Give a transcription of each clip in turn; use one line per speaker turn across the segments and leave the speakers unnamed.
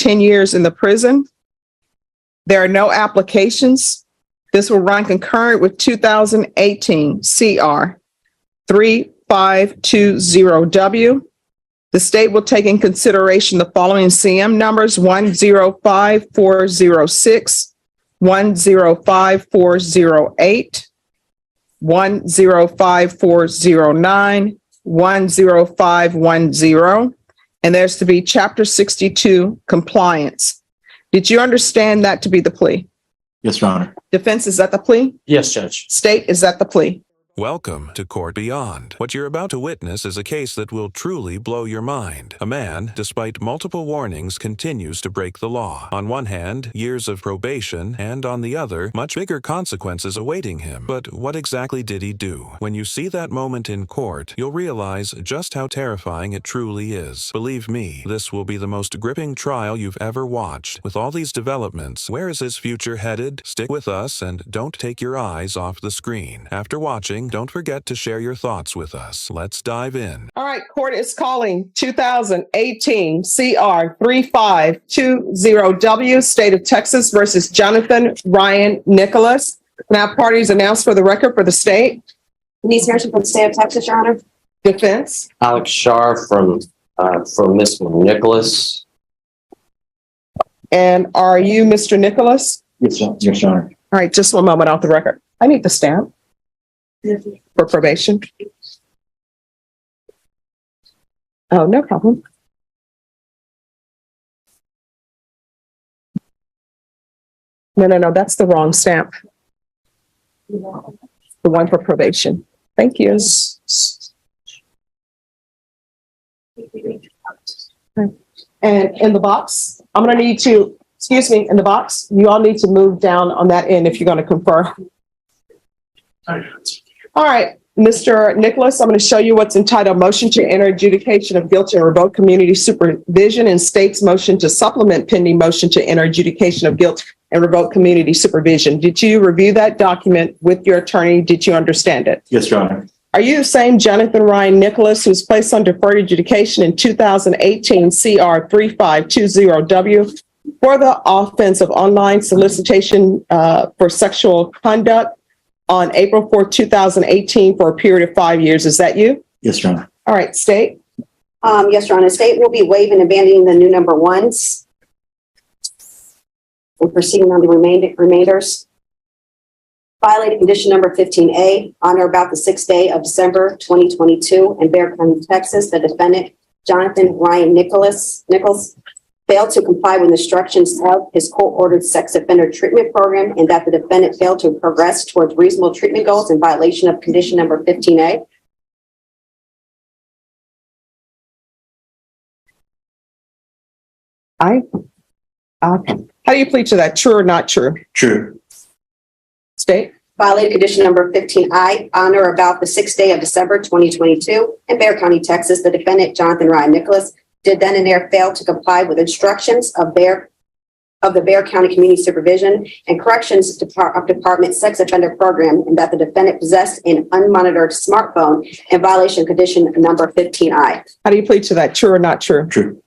10 years in the prison. There are no applications. This will run concurrent with 2018 CR 3520W. The state will take in consideration the following CM numbers: 105406, 105408, 105409, 10510, and there's to be Chapter 62 compliance. Did you understand that to be the plea?
Yes, Your Honor.
Defense, is that the plea?
Yes, Judge.
State, is that the plea?
Welcome to Court Beyond. What you're about to witness is a case that will truly blow your mind. A man, despite multiple warnings, continues to break the law. On one hand, years of probation, and on the other, much bigger consequences awaiting him. But what exactly did he do? When you see that moment in court, you'll realize just how terrifying it truly is. Believe me, this will be the most gripping trial you've ever watched. With all these developments, where is his future headed? Stick with us and don't take your eyes off the screen. After watching, don't forget to share your thoughts with us. Let's dive in.
All right, court is calling 2018 CR 3520W, State of Texas versus Jonathan Ryan Nicholas. Now, parties announced for the record for the state.
Denise Harrison from the state of Texas, Your Honor.
Defense.
Alex Shar from Miss Nicholas.
And are you Mr. Nicholas?
Yes, Your Honor.
All right, just one moment off the record. I need the stamp for probation. Oh, no problem. No, that's the wrong stamp. The one for probation. Thank you. And in the box, I'm going to need to, excuse me, in the box, you all need to move down on that end if you're going to confer. All right, Mr. Nicholas, I'm going to show you what's entitled Motion to Enter Adjudication of Guilt and Revoke Community Supervision, and state's motion to supplement pending motion to enter adjudication of guilt and revoke community supervision. Did you review that document with your attorney? Did you understand it?
Yes, Your Honor.
Are you the same Jonathan Ryan Nicholas who was placed on deferred adjudication in 2018 CR 3520W for the offense of online solicitation for sexual conduct on April 4th, 2018 for a period of 5 years? Is that you?
Yes, Your Honor.
All right, state.
Yes, Your Honor. State will be waiving and abandoning the new number ones and proceeding on the remainders. Violated condition number 15A on or about the 6th day of December 2022 in Bexar County, Texas. The defendant, Jonathan Ryan Nichols, failed to comply with instructions of his court-ordered sex offender treatment program, and that the defendant failed to progress towards reasonable treatment goals in violation of condition number 15A.
How do you plead to that? True or not true?
True.
State.
Violated condition number 15I on or about the 6th day of December 2022 in Bexar County, Texas. The defendant, Jonathan Ryan Nicholas, did then and there fail to comply with instructions of the Bexar County Community Supervision and Corrections Department Sex Offender Program, and that the defendant possessed an unmonitored smartphone in violation of condition number 15I.
How do you plead to that? True or not true?
True.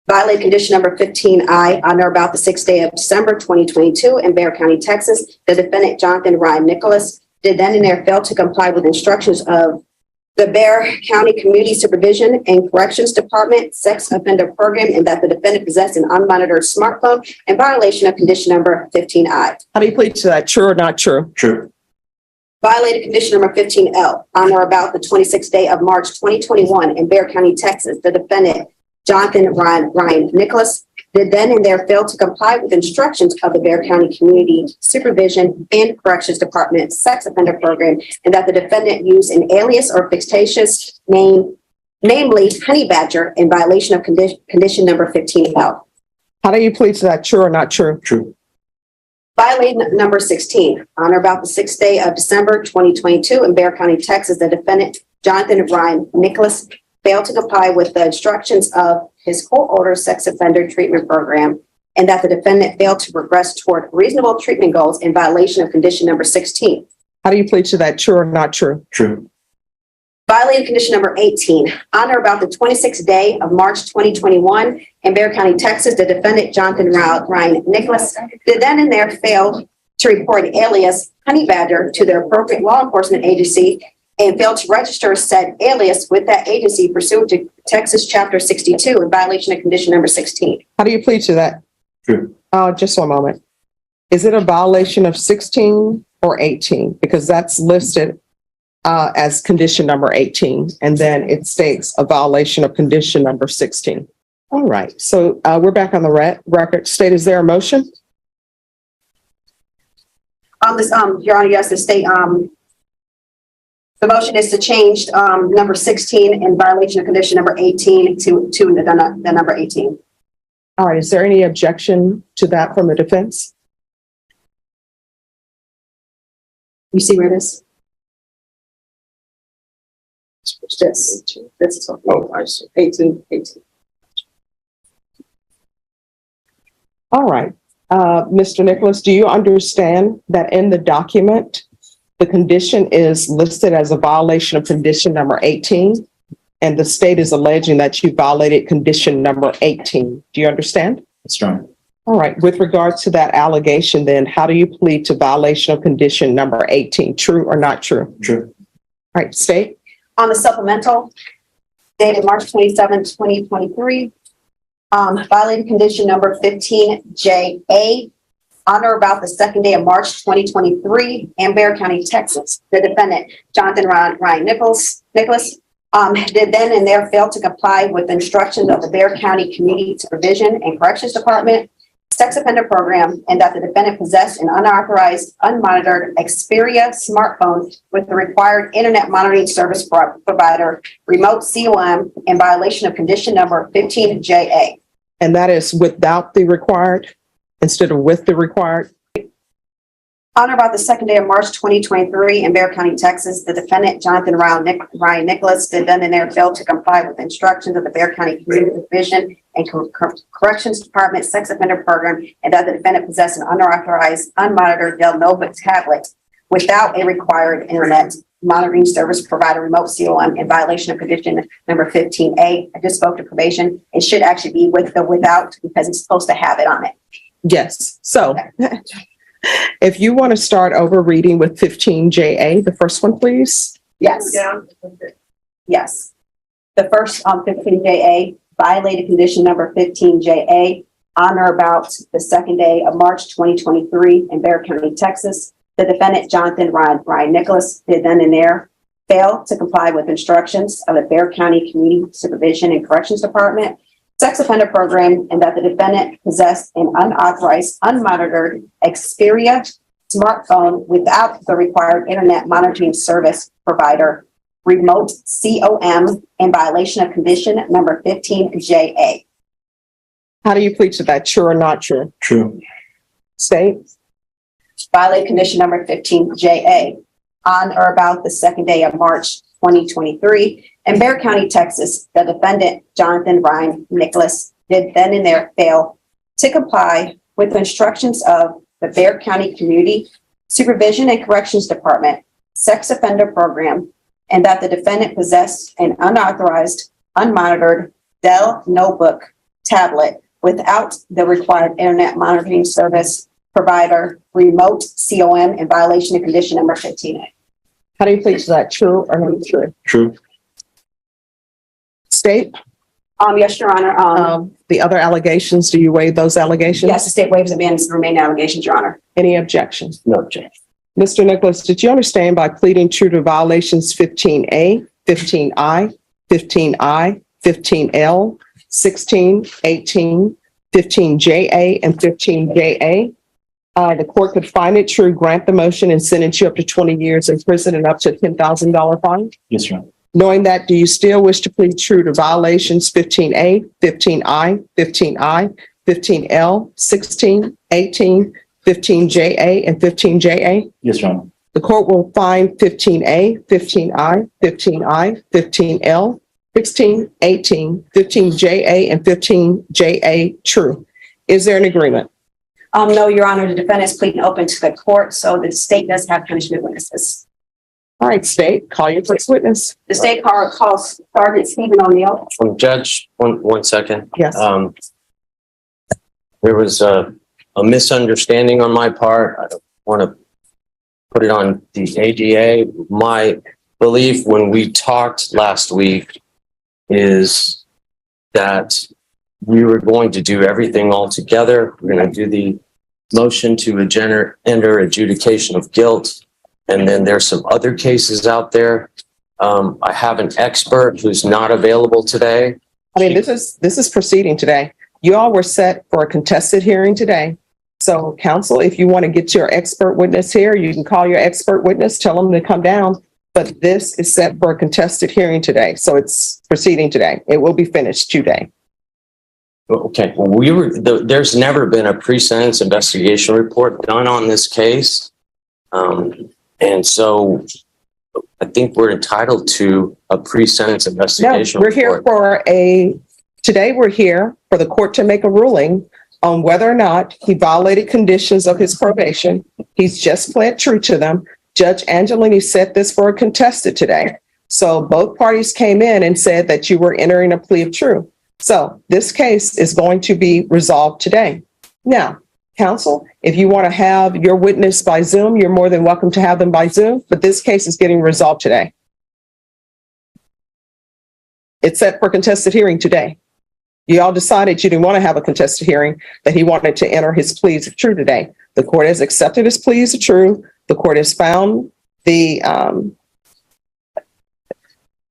Violated condition number 15I on or about the 6th day of December 2022 in Bexar County, Texas. The defendant, Jonathan Ryan Nicholas, did then and there fail to comply with instructions of the Bexar County Community Supervision and Corrections Department Sex Offender Program, and that the defendant possessed an unmonitored smartphone in violation of condition number 15I.
How do you plead to that? True or not true?
True.
Violated condition number 15L on or about the 26th day of March 2021 in Bexar County, Texas. The defendant, Jonathan Ryan Nicholas, did then and there fail to comply with instructions of the Bexar County Community Supervision and Corrections Department Sex Offender Program, and that the defendant used an alias or fictitious name, namely Honey Badger, in violation of condition number 15L.
How do you plead to that? True or not true?
True.
Violated number 16 on or about the 6th day of December 2022 in Bexar County, Texas. The defendant, Jonathan Ryan Nicholas, failed to comply with the instructions of his court-ordered sex offender treatment program, and that the defendant failed to progress toward reasonable treatment goals in violation of condition number 16.
How do you plead to that? True or not true?
True.
Violating condition number 18, on or about the 26th day of March 2021 in Bexar County, Texas, the defendant, Jonathan Ryan Nicholas, did then and there fail to report an alias Honey Badger to the appropriate law enforcement agency and failed to register said alias with that agency pursuant to Texas Chapter 62 in violation of condition number 16.
How do you plead to that?
True.
Just one moment. Is it a violation of 16 or 18? Because that's listed as condition number 18, and then it states a violation of condition number 16. All right, so we're back on the record. State, is there a motion?
Your Honor, yes, the state, the motion is to change number 16 in violation of condition number 18 to the number 18.
All right, is there any objection to that from the defense?
You see where it is? This is,
Oh, I see.
18.
All right, Mr. Nicholas, do you understand that in the document, the condition is listed as a violation of condition number 18, and the state is alleging that you violated condition number 18. Do you understand?
Yes, Your Honor.
All right, with regards to that allegation, then how do you plead to violation of condition number 18? True or not true?
True.
All right, state.
On the supplemental dated March 27, 2023, violating condition number 15JA, on or about the second day of March 2023 in Bexar County, Texas. The defendant, Jonathan Ryan Nicholas, did then and there fail to comply with instructions of the Bexar County Community Supervision and Corrections Department sex offender program, and that the defendant possessed an unauthorized, unmonitored Xperia smartphone with the required internet monitoring service provider, remote COM, in violation of condition number 15JA.
And that is without the required instead of with the required.
On or about the second day of March 2023 in Bexar County, Texas, the defendant, Jonathan Ryan Nicholas, did then and there fail to comply with instructions of the Bexar County Community Supervision and Corrections Department sex offender program, and that the defendant possessed an unauthorized, unmonitored Dell Nova tablet without a required internet monitoring service provider, remote COM, in violation of condition number 15A. I just spoke to probation. It should actually be with the without, because it's supposed to have it on it.
Yes. So if you want to start over reading with 15JA, the first one, please.
Yes. Yes. The first 15JA, violated condition number 15JA, on or about the second day of March 2023 in Bexar County, Texas. The defendant, Jonathan Ryan Nicholas, did then and there fail to comply with instructions of the Bexar County Community Supervision and Corrections Department sex offender program, and that the defendant possessed an unauthorized, unmonitored Xperia smartphone without the required internet monitoring service provider, remote COM, in violation of condition number 15JA.
How do you plead to that? True or not true?
True.
State.
Violate condition number 15JA, on or about the second day of March 2023 in Bexar County, Texas. The defendant, Jonathan Ryan Nicholas, did then and there fail to comply with the instructions of the Bexar County Community Supervision and Corrections Department sex offender program, and that the defendant possessed an unauthorized, unmonitored Dell notebook tablet without the required internet monitoring service provider, remote COM, in violation of condition number 15A.
How do you plead to that? True or not true?
True.
State.
Yes, Your Honor.
The other allegations, do you waive those allegations?
Yes, the state waives and bans the remaining allegations, Your Honor.
Any objections?
No objection.
Mr. Nicholas, did you understand by pleading true to violations 15A, 15I, 15I, 15L, 16, 18, 15JA, and 15JA? The court could find it true, grant the motion, and sentence you up to 20 years in prison and up to a $10,000 fine.
Yes, Your Honor.
Knowing that, do you still wish to plead true to violations 15A, 15I, 15I, 15L, 16, 18, 15JA, and 15JA?
Yes, Your Honor.
The court will find 15A, 15I, 15I, 15L, 16, 18, 15JA, and 15JA true. Is there an agreement?
No, Your Honor, the defendant is pleading open to the court, so the state does have punishment witnesses.
All right, state, call your first witness.
The state calls Sergeant Stephen O'Neill.
Judge, one second.
Yes.
There was a misunderstanding on my part. I don't want to put it on the ADA. My belief when we talked last week is that we were going to do everything all together. We're going to do the motion to enter adjudication of guilt. And then there's some other cases out there. I have an expert who's not available today.
I mean, this is proceeding today. You all were set for a contested hearing today. So counsel, if you want to get your expert witness here, you can call your expert witness, tell them to come down. But this is set for a contested hearing today. So it's proceeding today. It will be finished today.
Okay, well, there's never been a pre-sentence investigation report done on this case. And so I think we're entitled to a pre-sentence investigation.
No, we're here today we're here for the court to make a ruling on whether or not he violated conditions of his probation. He's just pled true to them. Judge Angelini set this for a contested today. So both parties came in and said that you were entering a plea of true. So this case is going to be resolved today. Now, counsel, if you want to have your witness by Zoom, you're more than welcome to have them by Zoom, but this case is getting resolved today. It's set for contested hearing today. You all decided you didn't want to have a contested hearing, that he wanted to enter his pleas of true today. The court has accepted his pleas of true. The court has found the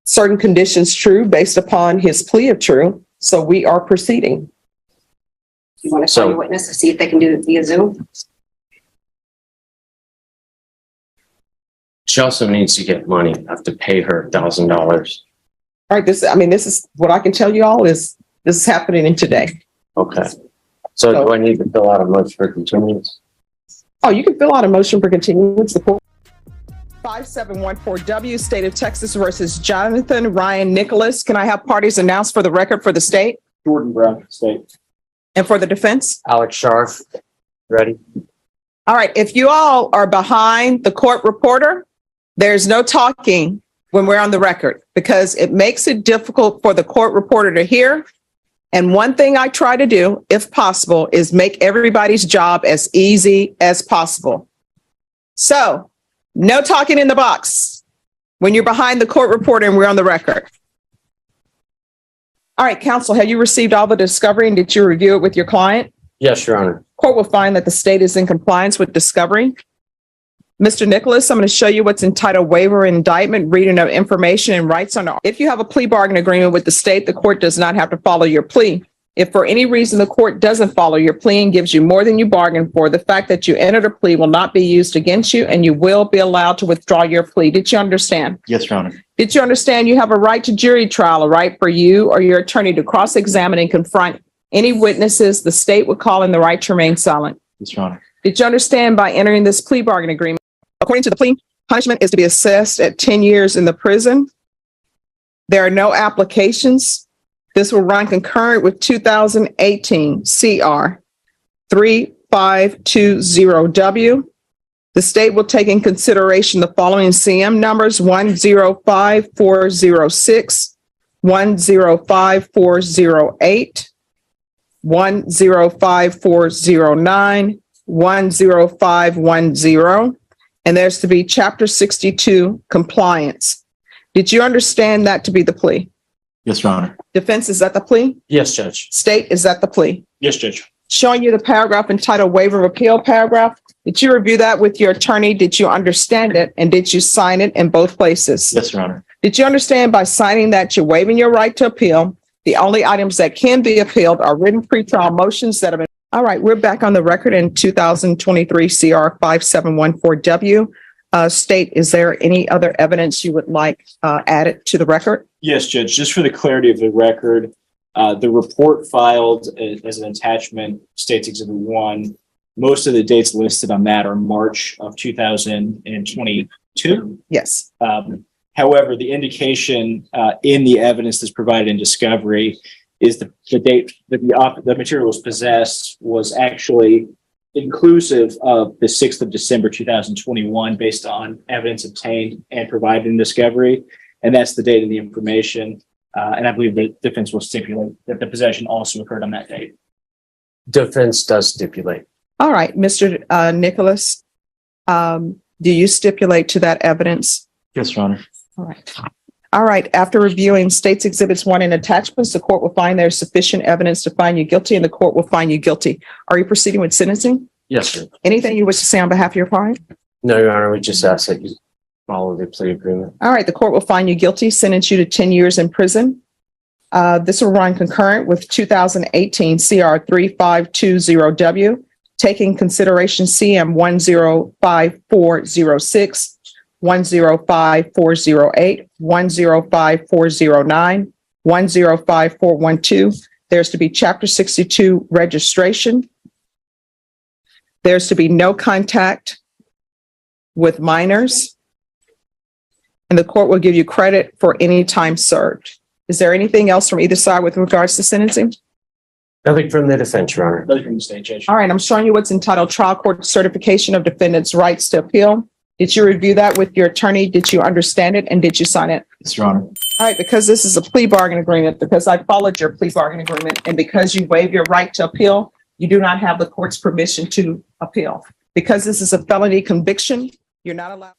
certain conditions true based upon his plea of true. So we are proceeding.
You want to call your witness to see if they can do it via Zoom?
She also needs to get money. I have to pay her $1,000.
All right, this is what I can tell you all is this is happening in today.
Okay. So do I need to fill out a motion for continuance?
Oh, you can fill out a motion for continuance. The court 5714W, State of Texas versus Jonathan Ryan Nicholas. Can I have parties announced for the record for the state?
Jordan Brown, state.
And for the defense?
Alex Scharf, ready?
All right, if you all are behind the court reporter, there's no talking when we're on the record because it makes it difficult for the court reporter to hear. And one thing I try to do, if possible, is make everybody's job as easy as possible. So no talking in the box when you're behind the court reporter and we're on the record. All right, counsel, have you received all the discovery and did you review it with your client?
Yes, Your Honor.
Court will find that the state is in compliance with discovery. Mr. Nicholas, I'm going to show you what's entitled waiver and indictment, reading of information and rights under. If you have a plea bargain agreement with the state, the court does not have to follow your plea. If for any reason the court doesn't follow your plea and gives you more than you bargained for, the fact that you entered a plea will not be used against you and you will be allowed to withdraw your plea. Did you understand?
Yes, Your Honor.
Did you understand you have a right to jury trial, a right for you or your attorney to cross-examine and confront any witnesses the state would call in the right to remain silent?
Yes, Your Honor.
Did you understand by entering this plea bargain agreement, according to the plea, punishment is to be assessed at 10 years in the prison? There are no applications. This will run concurrent with 2018 CR 3520W. The state will take in consideration the following CM numbers: 105406, 105408, 105409, 10510, and there's to be Chapter 62 compliance. Did you understand that to be the plea?
Yes, Your Honor.
Defense, is that the plea?
Yes, Judge.
State, is that the plea?
Yes, Judge.
Showing you the paragraph entitled waiver of appeal paragraph. Did you review that with your attorney? Did you understand it? And did you sign it in both places?
Yes, Your Honor.
Did you understand by signing that you're waiving your right to appeal? The only items that can be appealed are written pretrial motions that have been. All right, we're back on the record in 2023 CR 5714W. State, is there any other evidence you would like added to the record?
Yes, Judge. Just for the clarity of the record, the report filed as an attachment states Exhibit 1. Most of the dates listed on that are March of 2022.
Yes.
However, the indication in the evidence that's provided in discovery is the date that the material was possessed was actually inclusive of the 6th of December, 2021, based on evidence obtained and provided in discovery. And that's the date of the information. And I believe the defense will stipulate that the possession also occurred on that date.
Defense does stipulate.
All right, Mr. Nicholas, do you stipulate to that evidence?
Yes, Your Honor.
All right. All right. After reviewing State's Exhibits 1 and attachments, the court will find there's sufficient evidence to find you guilty, and the court will find you guilty. Are you proceeding with sentencing?
Yes, sir.
Anything you wish to say on behalf of your client?
No, Your Honor, we just ask that you follow the plea agreement.
All right. The court will find you guilty, sentence you to 10 years in prison. This will run concurrent with 2018 CR 3520W, taking consideration CM 105406, 105408, 105409, 105412. There's to be Chapter 62 registration. There's to be no contact with minors. And the court will give you credit for any time served. Is there anything else from either side with regards to sentencing?
Nothing from the defense, Your Honor.
Nothing from the state, Judge.
All right, I'm showing you what's entitled Trial Court Certification of Defendant's Rights to Appeal. Did you review that with your attorney? Did you understand it? And did you sign it?
Yes, Your Honor.
All right, because this is a plea bargain agreement, because I followed your plea bargain agreement, and because you waive your right to appeal, you do not have the court's permission to appeal. Because this is a felony conviction, you're not allowed.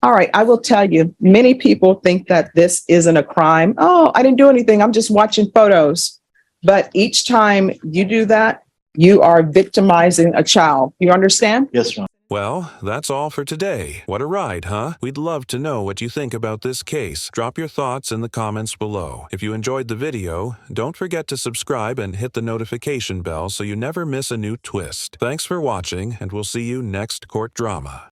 All right, I will tell you, many people think that this isn't a crime. Oh, I didn't do anything. I'm just watching photos. But each time you do that, you are victimizing a child. You understand?
Yes, Your Honor.
Well, that's all for today. What a ride, huh? We'd love to know what you think about this case. Drop your thoughts in the comments below. If you enjoyed the video, don't forget to subscribe and hit the notification bell so you never miss a new twist. Thanks for watching, and we'll see you next Court Drama.